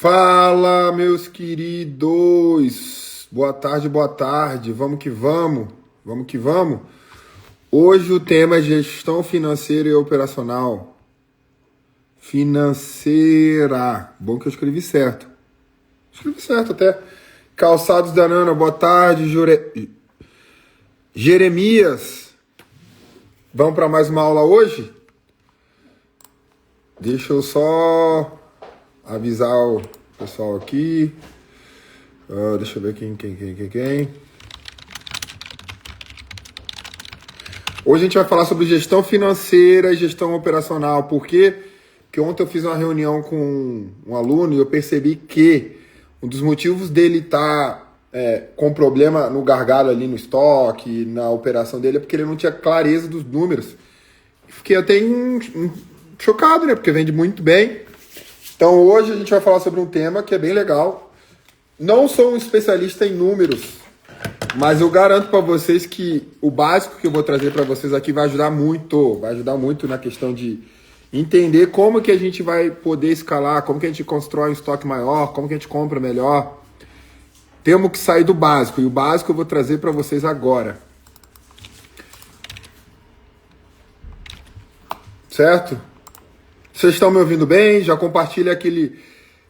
Fala, meus queridos! Boa tarde, boa tarde. Vamos que vamos. Vamos que vamos. Hoje o tema é gestão financeira e operacional. Financeira. Bom que eu escrevi certo. Escrevi certo até. Calçados da Nana, boa tarde. Jeremias. Vamos para mais uma aula hoje? Deixa eu só avisar o pessoal aqui. Deixa eu ver quem. Hoje a gente vai falar sobre gestão financeira e gestão operacional. Por quê? Porque ontem eu fiz uma reunião com um aluno e eu percebi que um dos motivos dele estar com problema no gargalo ali no estoque, na operação dele, é porque ele não tinha clareza dos números. Fiquei até chocado, né? Porque vende muito bem. Então hoje a gente vai falar sobre um tema que é bem legal. Não sou um especialista em números, mas eu garanto para vocês que o básico que eu vou trazer para vocês aqui vai ajudar muito na questão de entender como que a gente vai poder escalar, como que a gente constrói um estoque maior, como que a gente compra melhor. Temos que sair do básico, e o básico eu vou trazer para vocês agora. Certo? Vocês estão me ouvindo bem? Já compartilha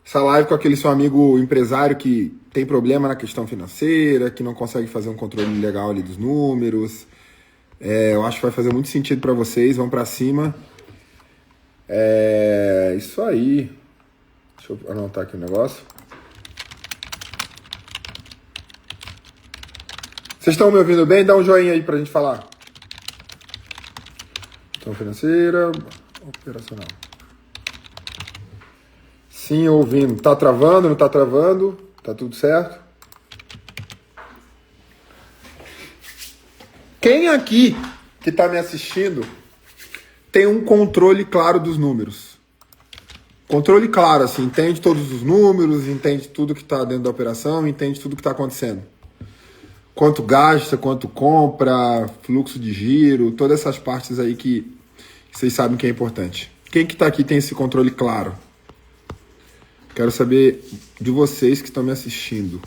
essa live com aquele seu amigo empresário que tem problema na questão financeira, que não consegue fazer um controle legal ali dos números. Eu acho que vai fazer muito sentido para vocês. Vamos para cima. Isso aí. Deixa eu anotar aqui o negócio. Vocês estão me ouvindo bem? Dá um joinha aí pra gente falar. Gestão financeira, operacional. Sim, ouvindo. Tá travando, não tá travando? Tá tudo certo? Quem aqui que tá me assistindo tem um controle claro dos números? Controle claro, assim, entende todos os números, entende tudo que tá dentro da operação, entende tudo que tá acontecendo. Quanto gasta, quanto compra, fluxo de giro, todas essas partes aí que vocês sabem que é importante. Quem que tá aqui tem esse controle claro? Quero saber de vocês que estão me assistindo.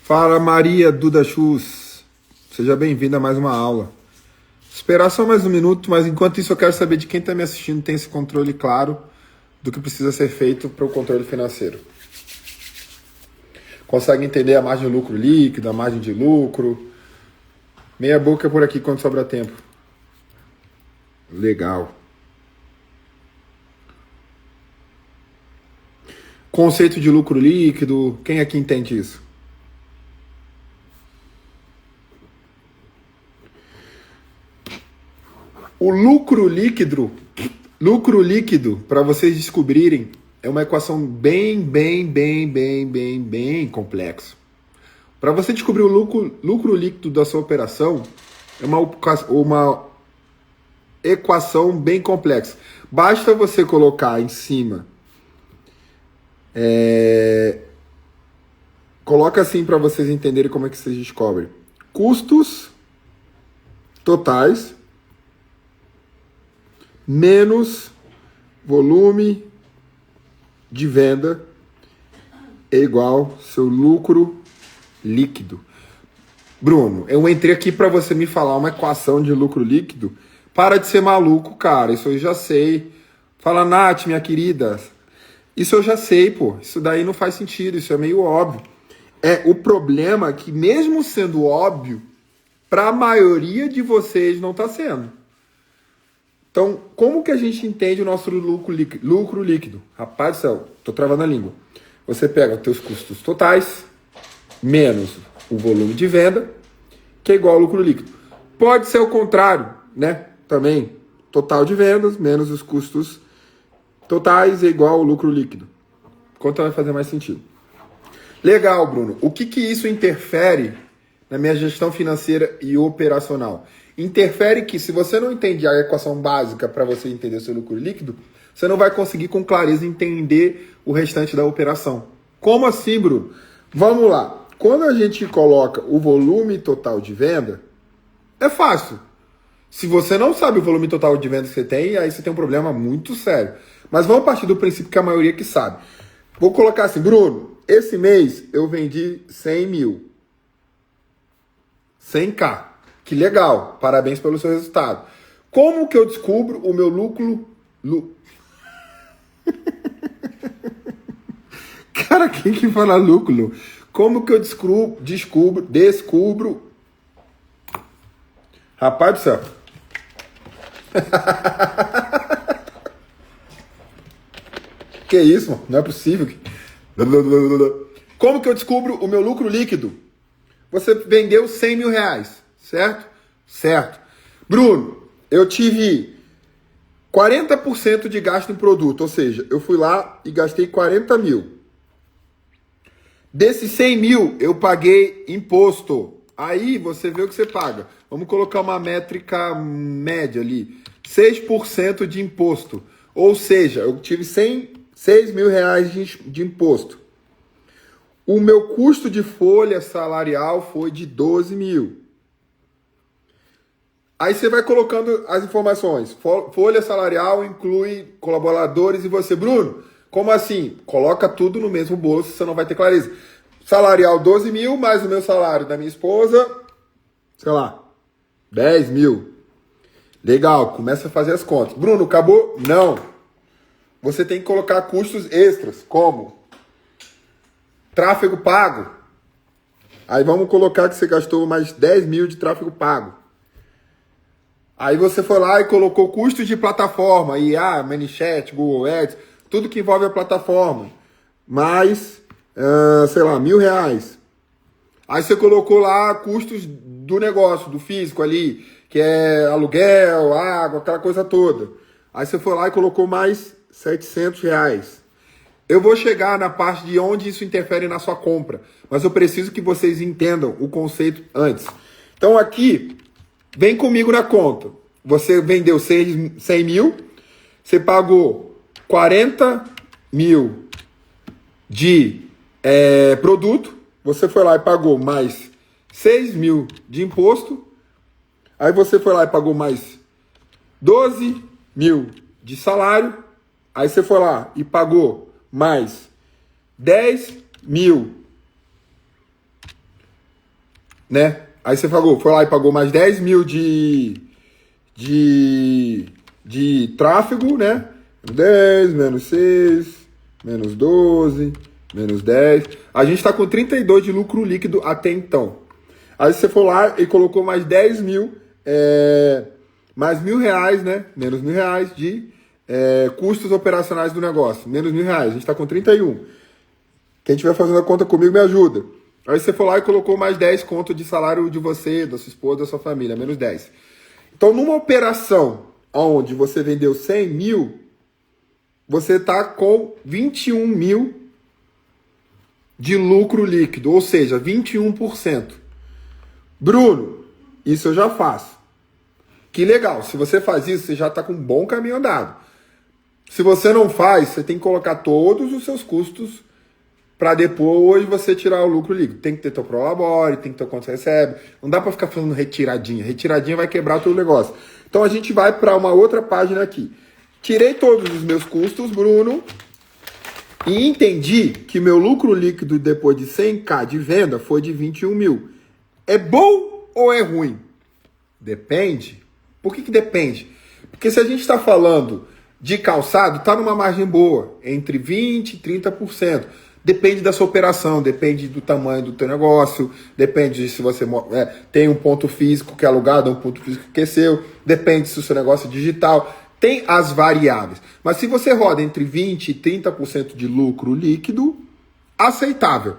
Fala, Maria Duda Chus. Seja bem-vinda a mais uma aula. Esperar só mais um minuto, mas enquanto isso eu quero saber de quem está me assistindo tem esse controle claro do que precisa ser feito para o controle financeiro. Consegue entender a margem de lucro líquida, a margem de lucro? Meia boca por aqui quando sobra tempo. Legal. Conceito de lucro líquido, quem aqui entende isso? O lucro líquido, para vocês descobrirem, é uma equação bem complexa. Para você descobrir o lucro líquido da sua operação, é uma equação bem complexa. Basta você colocar em cima, coloca assim para vocês entenderem como é que vocês descobrem. Custos totais menos volume de venda é igual seu lucro líquido. Bruno, eu entrei aqui para você me falar uma equação de lucro líquido. Para de ser maluco, cara. Isso eu já sei. Fala, Nath, minha querida. Isso eu já sei, pô. Isso daí não faz sentido. Isso é meio óbvio. O problema é que, mesmo sendo óbvio, para a maioria de vocês não está sendo. Então, como que a gente entende o nosso lucro líquido? Rapaz do céu, tô travando a língua. Você pega os teus custos totais, menos o volume de venda, que é igual ao lucro líquido. Pode ser o contrário, né? Também, total de vendas, menos os custos totais, é igual ao lucro líquido. Quanto vai fazer mais sentido? Legal, Bruno. O que isso interfere na minha gestão financeira e operacional? Interfere que, se você não entende a equação básica para você entender o seu lucro líquido, você não vai conseguir com clareza entender o restante da operação. Como assim, Bruno? Vamos lá. Quando a gente coloca o volume total de venda, é fácil. Se você não sabe o volume total de vendas que você tem, aí você tem um problema muito sério. Mas vamos partir do princípio que a maioria que sabe. Vou colocar assim, Bruno, esse mês eu vendi 100 mil. 100k. Que legal, parabéns pelo seu resultado. Como que eu descubro o meu lucro... Cara, quem que fala lucro? Como que eu descubro... Rapaz do céu. Que isso, mano? Não é possível. Como que eu descubro o meu lucro líquido? Você vendeu 100 mil reais, certo? Certo. Bruno, eu tive 40% de gasto em produto, ou seja, eu fui lá e gastei 40 mil. Desses 100 mil, eu paguei imposto. Aí você vê o que você paga. Vamos colocar uma métrica média ali. 6% de imposto. Ou seja, eu tive 6 mil reais de imposto. O meu custo de folha salarial foi de 12 mil. Aí você vai colocando as informações. Folha salarial inclui colaboradores e você. Bruno, como assim? Coloca tudo no mesmo bolso, você não vai ter clareza. Salarial 12 mil, mais o meu salário da minha esposa, sei lá, 10 mil. Legal, começa a fazer as contas. Bruno, acabou? Não. Você tem que colocar custos extras, como tráfego pago. Aí vamos colocar que você gastou mais 10 mil de tráfego pago. Aí você foi lá e colocou custos de plataforma, IA, ManyChat, Google Ads, tudo que envolve a plataforma. Mais, sei lá, R$1.000. Aí você colocou lá custos do negócio, do físico ali, que é aluguel, água, aquela coisa toda. Aí você foi lá e colocou mais R$700. Eu vou chegar na parte de onde isso interfere na sua compra, mas eu preciso que vocês entendam o conceito antes. Então aqui, vem comigo na conta. Você vendeu 100 mil, você pagou 40 mil de produto, você foi lá e pagou mais 6 mil de imposto, aí você foi lá e pagou mais 12 mil de salário, aí você foi lá e pagou mais 10 mil, né? Aí você foi lá e pagou mais 10 mil de tráfego, né? 10, menos 6, menos 12, menos 10. A gente está com 32 de lucro líquido até então. Aí você foi lá e colocou mais 10 mil, mais R$1.000, né? Menos R$1.000 de custos operacionais do negócio. Menos R$1.000. A gente está com 31. Quem estiver fazendo a conta comigo me ajuda. Aí você foi lá e colocou mais 10 conto de salário de você, da sua esposa, da sua família, menos 10. Então, numa operação onde você vendeu 100 mil, você está com 21 mil de lucro líquido, ou seja, 21%. Bruno, isso eu já faço. Que legal, se você faz isso, você já está com um bom caminho andado. Se você não faz, você tem que colocar todos os seus custos para depois você tirar o lucro líquido. Tem que ter teu prolabore, tem que ter quanto você recebe. Não dá para ficar falando retiradinha. Retiradinha vai quebrar todo o negócio. Então a gente vai para uma outra página aqui. Tirei todos os meus custos, Bruno, e entendi que meu lucro líquido depois de 100k de venda foi de 21 mil. É bom ou é ruim? Depende. Por que depende? Porque se a gente está falando de calçado, está numa margem boa, entre 20% e 30%. Depende da sua operação, depende do tamanho do teu negócio, depende de se você tem um ponto físico que é alugado, um ponto físico que é seu, depende se o seu negócio é digital, tem as variáveis. Mas se você roda entre 20% e 30% de lucro líquido, aceitável,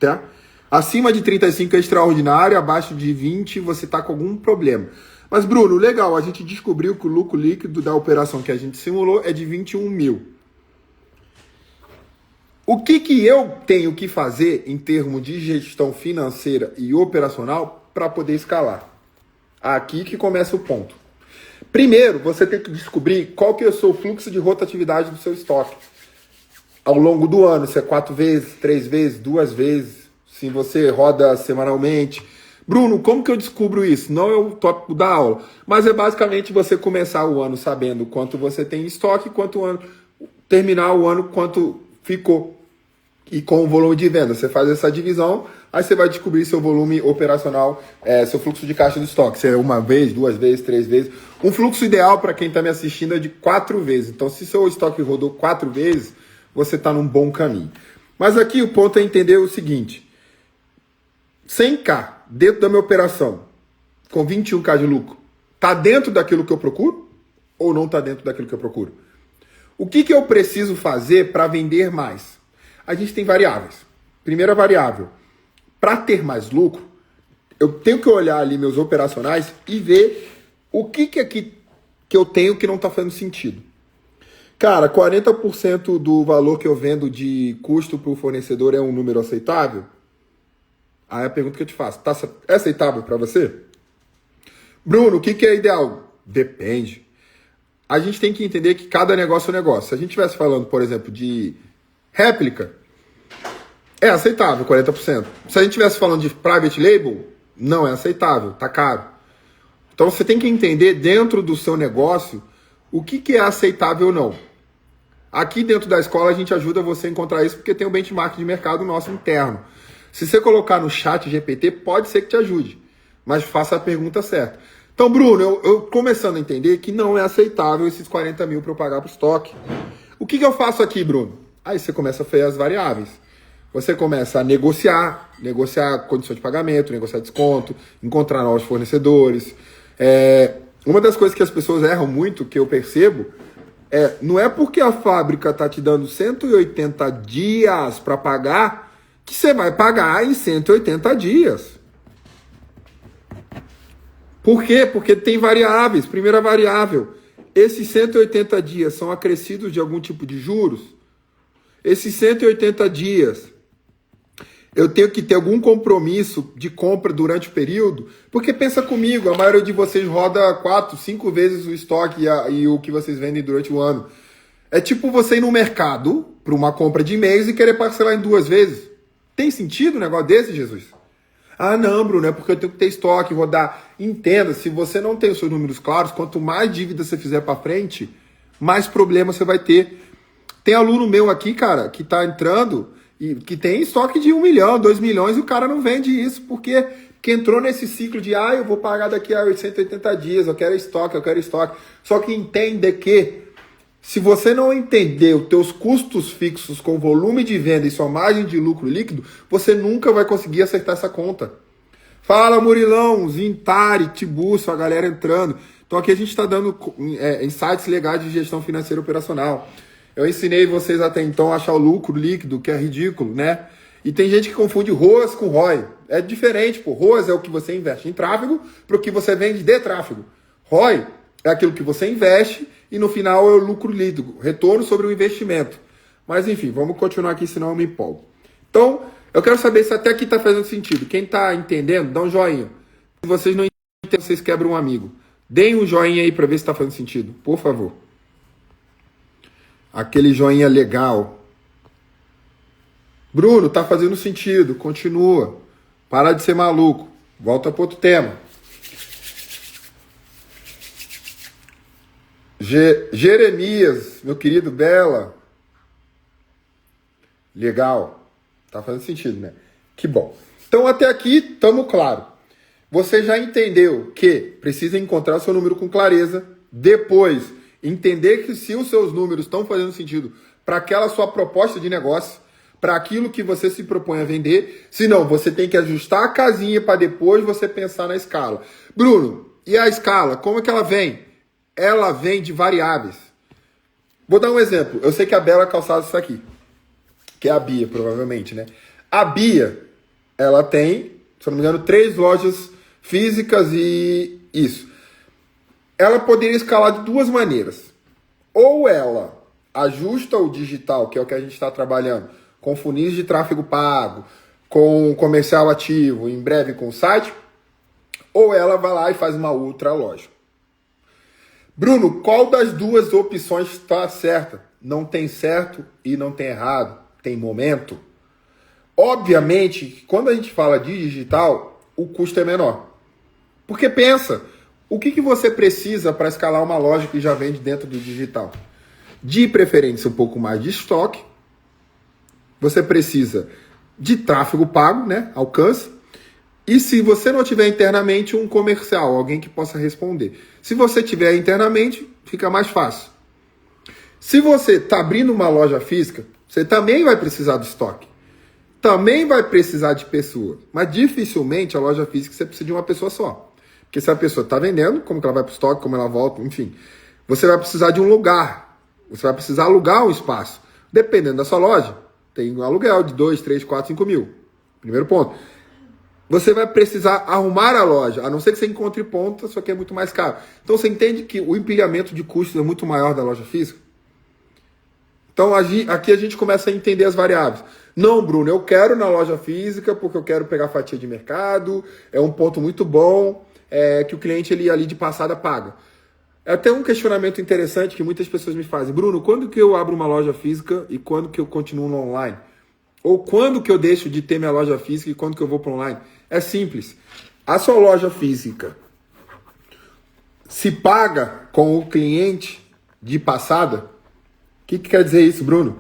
tá? Acima de 35% é extraordinário, abaixo de 20% você está com algum problema. Mas Bruno, legal, a gente descobriu que o lucro líquido da operação que a gente simulou é de 21 mil. O que eu tenho que fazer em termos de gestão financeira e operacional para poder escalar? Aqui que começa o ponto. Primeiro, você tem que descobrir qual que é o seu fluxo de rotatividade do seu estoque. Ao longo do ano, se é 4 vezes, 3 vezes, 2 vezes, se você roda semanalmente. Bruno, como que eu descubro isso? Não é o tópico da aula, mas é basicamente você começar o ano sabendo quanto você tem em estoque, quanto o ano, terminar o ano quanto ficou. E com o volume de venda, você faz essa divisão, aí você vai descobrir seu volume operacional, seu fluxo de caixa do estoque. Se é uma vez, duas vezes, três vezes. Um fluxo ideal para quem está me assistindo é de 4 vezes. Então, se seu estoque rodou 4 vezes, você está num bom caminho. Mas aqui o ponto é entender o seguinte: 100K dentro da minha operação, com 21K de lucro, está dentro daquilo que eu procuro ou não está dentro daquilo que eu procuro? O que eu preciso fazer para vender mais? A gente tem variáveis. Primeira variável, para ter mais lucro, eu tenho que olhar ali meus operacionais e ver o que eu tenho que não está fazendo sentido. Cara, 40% do valor que eu vendo de custo para o fornecedor é um número aceitável? Aí a pergunta que eu te faço, é aceitável para você? Bruno, o que é ideal? Depende. A gente tem que entender que cada negócio é um negócio. Se a gente estivesse falando, por exemplo, de réplica, é aceitável, 40%. Se a gente estivesse falando de private label, não é aceitável, tá caro. Então você tem que entender dentro do seu negócio o que é aceitável ou não. Aqui dentro da escola a gente ajuda você a encontrar isso porque tem o benchmark de mercado nosso interno. Se você colocar no chat GPT, pode ser que te ajude, mas faça a pergunta certa. Então, Bruno, eu começando a entender que não é aceitável esses 40 mil para eu pagar para o estoque. O que eu faço aqui, Bruno? Aí você começa a fazer as variáveis. Você começa a negociar condições de pagamento, negociar desconto, encontrar novos fornecedores. Uma das coisas que as pessoas erram muito, que eu percebo, não é porque a fábrica está te dando 180 dias para pagar, que você vai pagar em 180 dias. Por quê? Porque tem variáveis. Primeira variável, esses 180 dias são acrescidos de algum tipo de juros? Esses 180 dias, eu tenho que ter algum compromisso de compra durante o período? Porque pensa comigo, a maioria de vocês roda 4, 5 vezes o estoque e o que vocês vendem durante o ano. É tipo você ir no mercado para uma compra de mês e querer parcelar em 2 vezes. Tem sentido um negócio desse, Jesus? Ah, não, Bruno, é porque eu tenho que ter estoque, rodar. Entenda, se você não tem os seus números claros, quanto mais dívida você fizer para frente, mais problema você vai ter. Tem aluno meu aqui, cara, que tá entrando e que tem estoque de 1 milhão, 2 milhões e o cara não vende isso porque entrou nesse ciclo de eu vou pagar daqui a 180 dias, eu quero estoque. Só que entenda que se você não entender os teus custos fixos com volume de venda e sua margem de lucro líquido, você nunca vai conseguir acertar essa conta. Fala, Murilão, Zintari, Tiburcio, a galera entrando. Então aqui a gente está dando insights legais de gestão financeira operacional. Eu ensinei vocês até então a achar o lucro líquido, que é ridículo, né? E tem gente que confunde ROAS com ROI. É diferente, pô. ROAS é o que você investe em tráfego para o que você vende de tráfego. ROI é aquilo que você investe e no final é o lucro líquido, retorno sobre o investimento. Mas enfim, vamos continuar aqui, senão eu me empolgo. Então, eu quero saber se até aqui está fazendo sentido. Quem está entendendo, dá um joinha. Se vocês não entendem, vocês quebram um amigo. Deem um joinha aí para ver se está fazendo sentido, por favor. Aquele joinha legal. Bruno, tá fazendo sentido. Continua. Para de ser maluco. Volta para outro tema. Jeremias, meu querido Bela. Legal. Tá fazendo sentido, né? Que bom. Então até aqui estamos claro. Você já entendeu que precisa encontrar o seu número com clareza. Depois, entender que se os seus números estão fazendo sentido para aquela sua proposta de negócio, para aquilo que você se propõe a vender, senão você tem que ajustar a casinha para depois você pensar na escala. Bruno, e a escala, como é que ela vem? Ela vem de variáveis. Vou dar um exemplo. Eu sei que a Bela Calçados está aqui, que é a Bia, provavelmente, né? A Bia, ela tem, se eu não me engano, 3 lojas físicas e isso. Ela poderia escalar de 2 maneiras. Ou ela ajusta o digital, que é o que a gente está trabalhando, com funis de tráfego pago, com comercial ativo, em breve com o site, ou ela vai lá e faz uma outra loja. Bruno, qual das 2 opções está certa? Não tem certo e não tem errado. Tem momento. Obviamente, quando a gente fala de digital, o custo é menor. Porque pensa, o que você precisa para escalar uma loja que já vende dentro do digital? De preferência um pouco mais de estoque. Você precisa de tráfego pago, né? Alcance. E se você não tiver internamente, um comercial, alguém que possa responder. Se você tiver internamente, fica mais fácil. Se você está abrindo uma loja física, você também vai precisar do estoque. Também vai precisar de pessoa. Mas dificilmente a loja física você precisa de uma pessoa só. Porque se a pessoa está vendendo, como que ela vai para o estoque, como ela volta, enfim. Você vai precisar de um lugar. Você vai precisar alugar um espaço. Dependendo da sua loja, tem um aluguel de 2, 3, 4, 5 mil. Primeiro ponto. Você vai precisar arrumar a loja, a não ser que você encontre ponta, só que é muito mais caro. Então você entende que o empilhamento de custos é muito maior da loja física? Então aqui a gente começa a entender as variáveis. Não, Bruno, eu quero na loja física porque eu quero pegar fatia de mercado, é um ponto muito bom, que o cliente ele, ali de passada paga. É até um questionamento interessante que muitas pessoas me fazem. Bruno, quando que eu abro uma loja física e quando que eu continuo no online? Ou quando que eu deixo de ter minha loja física e quando que eu vou para online? É simples. A sua loja física se paga com o cliente de passada. O que quer dizer isso, Bruno?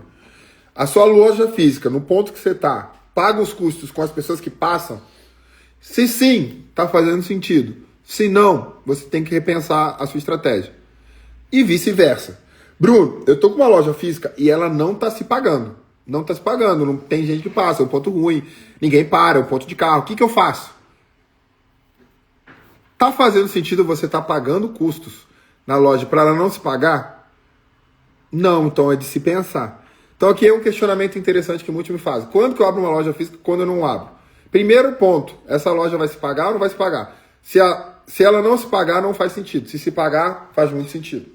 A sua loja física, no ponto que você está, paga os custos com as pessoas que passam? Se sim, está fazendo sentido. Se não, você tem que repensar a sua estratégia. E vice-versa. Bruno, eu estou com uma loja física e ela não está se pagando. Não está se pagando, não tem gente que passa, é um ponto ruim, ninguém para, é um ponto de carro. O que eu faço? Está fazendo sentido você estar pagando custos na loja para ela não se pagar? Não, então é de se pensar. Então aqui é um questionamento interessante que muitos me fazem. Quando que eu abro uma loja física, quando eu não abro? Primeiro ponto, essa loja vai se pagar ou não vai se pagar? Se ela não se pagar, não faz sentido. Se pagar, faz muito sentido.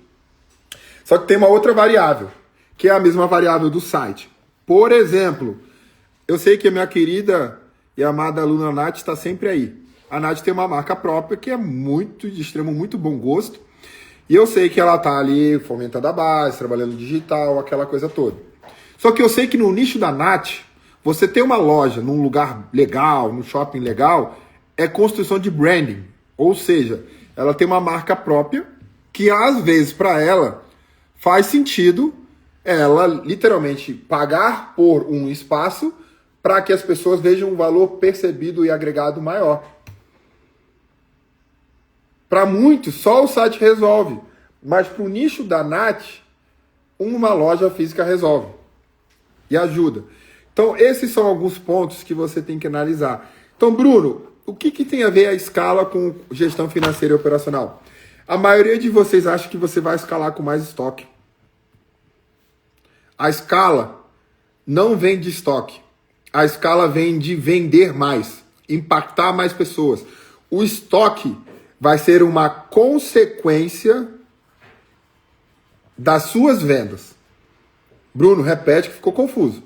Só que tem uma outra variável, que é a mesma variável do site. Por exemplo, eu sei que a minha querida e amada aluna Nath está sempre aí. A Nath tem uma marca própria que é de extremo muito bom gosto. E eu sei que ela está ali fomentando a base, trabalhando digital, aquela coisa toda. Só que eu sei que no nicho da Nath, você ter uma loja num lugar legal, num shopping legal, é construção de branding. Ou seja, ela tem uma marca própria que às vezes para ela faz sentido ela literalmente pagar por um espaço para que as pessoas vejam um valor percebido e agregado maior. Para muitos, só o site resolve. Mas para o nicho da Nath, uma loja física resolve. E ajuda. Então, esses são alguns pontos que você tem que analisar. Então, Bruno, o que tem a ver a escala com gestão financeira e operacional? A maioria de vocês acha que você vai escalar com mais estoque. A escala não vem de estoque. A escala vem de vender mais, impactar mais pessoas. O estoque vai ser uma consequência das suas vendas. Bruno, repete que ficou confuso.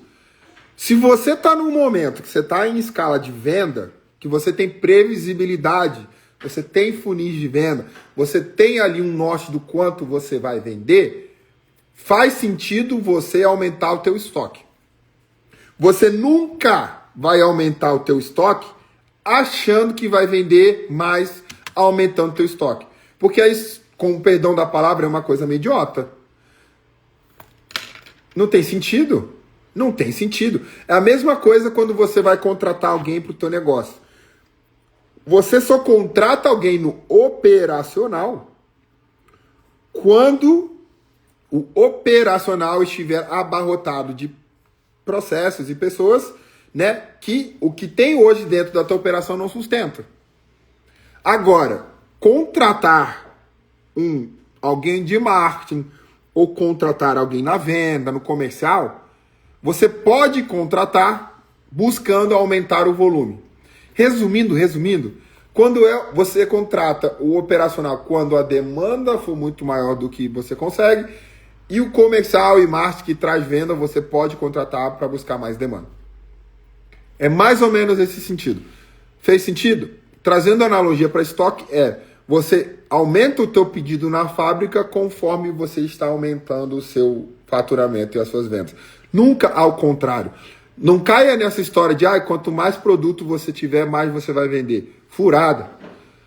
Se você está num momento que você está em escala de venda, que você tem previsibilidade, você tem funis de venda, você tem ali um norte do quanto você vai vender, faz sentido você aumentar o teu estoque. Você nunca vai aumentar o teu estoque achando que vai vender mais aumentando o teu estoque. Porque aí, com o perdão da palavra, é uma coisa meio idiota. Não tem sentido? Não tem sentido. É a mesma coisa quando você vai contratar alguém para o teu negócio. Você só contrata alguém no operacional quando o operacional estiver abarrotado de processos e pessoas, né, que o que tem hoje dentro da tua operação não sustenta. Agora, contratar alguém de marketing ou contratar alguém na venda, no comercial, você pode contratar buscando aumentar o volume. Resumindo, quando você contrata o operacional quando a demanda for muito maior do que você consegue, e o comercial e marketing que traz venda, você pode contratar para buscar mais demanda. É mais ou menos esse sentido. Fez sentido? Trazendo analogia para estoque, você aumenta o teu pedido na fábrica conforme você está aumentando o seu faturamento e as suas vendas. Nunca ao contrário. Não caia nessa história de quanto mais produto você tiver, mais você vai vender. furada.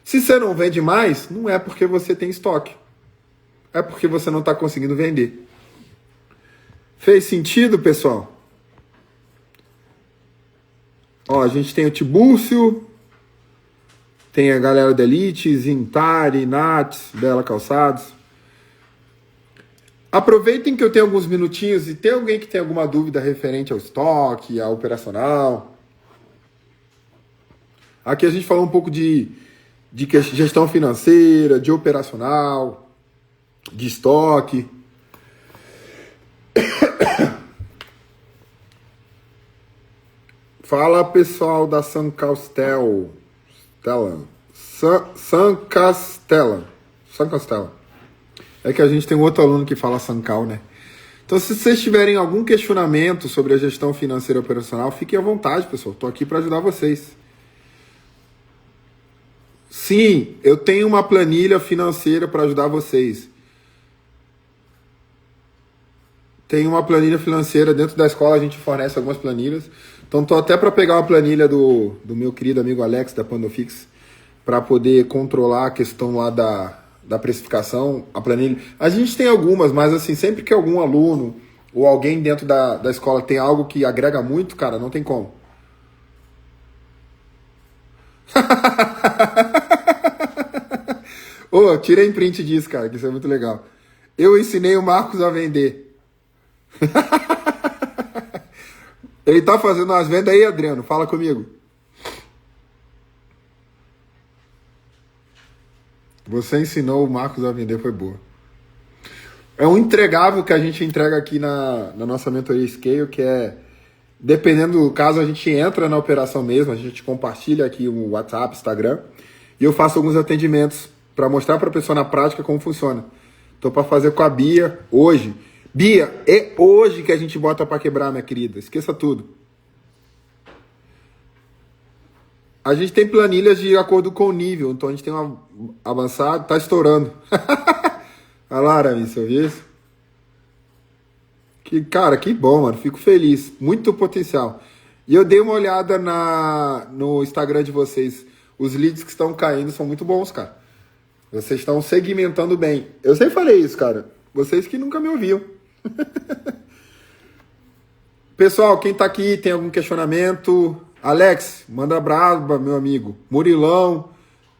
Se você não vende mais, não é porque você tem estoque. É porque você não está conseguindo vender. Fez sentido, pessoal? Ó, a gente tem o Tibúrcio, tem a galera da Elite, Zintari, Nats, Bela Calçados. Aproveitem que eu tenho alguns minutinhos e tem alguém que tem alguma dúvida referente ao estoque, ao operacional. Aqui a gente falou um pouco de gestão financeira, de operacional, de estoque. Fala, pessoal da San Castela. San Castela. É que a gente tem um outro aluno que fala Sancal, né? Então, se vocês tiverem algum questionamento sobre a gestão financeira operacional, fiquem à vontade, pessoal. Estou aqui para ajudar vocês. Sim, eu tenho uma planilha financeira para ajudar vocês. Tem uma planilha financeira dentro da escola, a gente fornece algumas planilhas. Então, estou até para pegar uma planilha do meu querido amigo Alex, da Pandofix, para poder controlar a questão lá da precificação, a planilha. A gente tem algumas, mas assim, sempre que algum aluno ou alguém dentro da escola tem algo que agrega muito, cara, não tem como. Ô, tirei print disso, cara, que isso é muito legal. Eu ensinei o Marcos a vender. Ele tá fazendo umas vendas aí, Adriano, fala comigo. Você ensinou o Marcos a vender, foi boa. É um entregável que a gente entrega aqui na nossa mentoria Scale, que é, dependendo do caso, a gente entra na operação mesmo, a gente compartilha aqui o WhatsApp, Instagram, e eu faço alguns atendimentos para mostrar para a pessoa na prática como funciona. Estou para fazer com a Bia hoje. Bia, é hoje que a gente bota para quebrar, minha querida. Esqueça tudo. A gente tem planilhas de acordo com o nível. Então a gente tem uma avançado, tá estourando. Olha lá, Aramis, você viu isso? Cara, que bom, mano. Fico feliz. Muito potencial. E eu dei uma olhada no Instagram de vocês. Os leads que estão caindo são muito bons, cara. Vocês estão segmentando bem. Eu sempre falei isso, cara. Vocês que nunca me ouviam. Pessoal, quem tá aqui tem algum questionamento? Alex, manda braba, meu amigo. Murilão,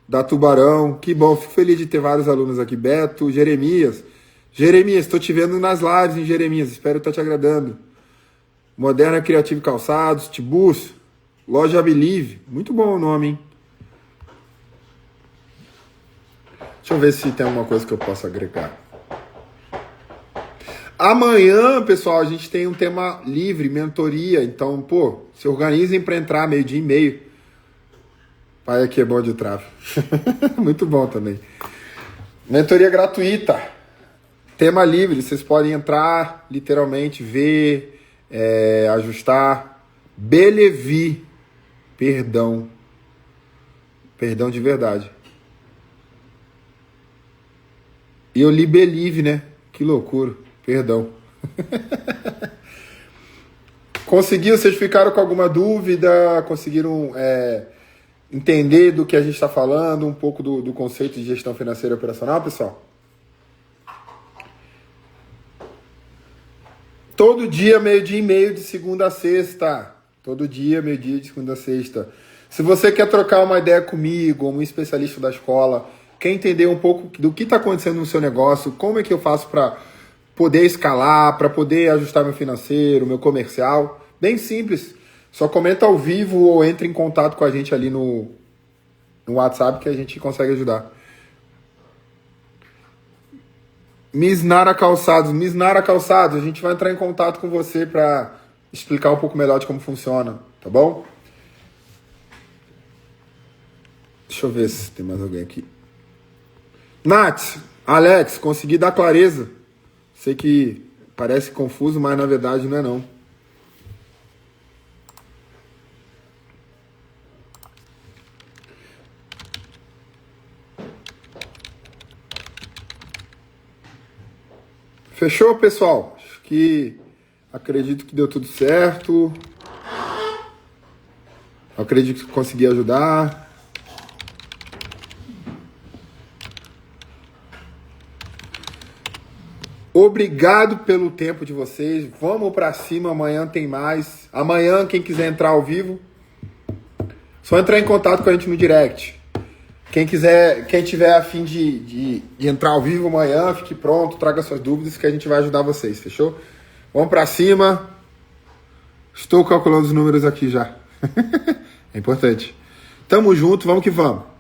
da Tubarão. Que bom, fico feliz de ter vários alunos aqui. Beto, Jeremias. Jeremias, estou te vendo nas lives, hein, Jeremias? Espero estar te agradando. Moderna Criative Calçados, Tibus, Loja Believe. Muito bom o nome, hein? Deixa eu ver se tem alguma coisa que eu possa agregar. Amanhã, pessoal, a gente tem um tema livre, mentoria. Então, pô, se organizem para entrar meio-dia e meio. Pai, aqui é bom de tráfego. Muito bom também. Mentoria gratuita. Tema livre. Vocês podem entrar, literalmente, ver, ajustar. Belevi. Perdão. Perdão de verdade. E eu li Believe, né? Que loucura. Perdão. Conseguiram? Vocês ficaram com alguma dúvida? Conseguiram entender do que a gente está falando? Um pouco do conceito de gestão financeira operacional, pessoal? Todo dia, meio-dia e meio, de segunda a sexta. Todo dia, meio-dia, de segunda a sexta. Se você quer trocar uma ideia comigo, um especialista da escola, quer entender um pouco do que está acontecendo no seu negócio, como é que eu faço para poder escalar, para poder ajustar meu financeiro, meu comercial, bem simples. Só comenta ao vivo ou entre em contato com a gente ali no WhatsApp que a gente consegue ajudar. Misnara Calçados, a gente vai entrar em contato com você para explicar um pouco melhor de como funciona, tá bom? Deixa eu ver se tem mais alguém aqui. Nath, Alex, consegui dar clareza. Sei que parece confuso, mas na verdade não é não. Fechou, pessoal? Acredito que deu tudo certo. Acredito que consegui ajudar. Obrigado pelo tempo de vocês. Vamos pra cima, amanhã tem mais. Amanhã, quem quiser entrar ao vivo, só entrar em contato com a gente no direct. Quem tiver a fim de entrar ao vivo amanhã, fique pronto, traga suas dúvidas que a gente vai ajudar vocês, fechou? Vamos pra cima. Estou calculando os números aqui já. É importante. Tamo junto, vamos que vamos.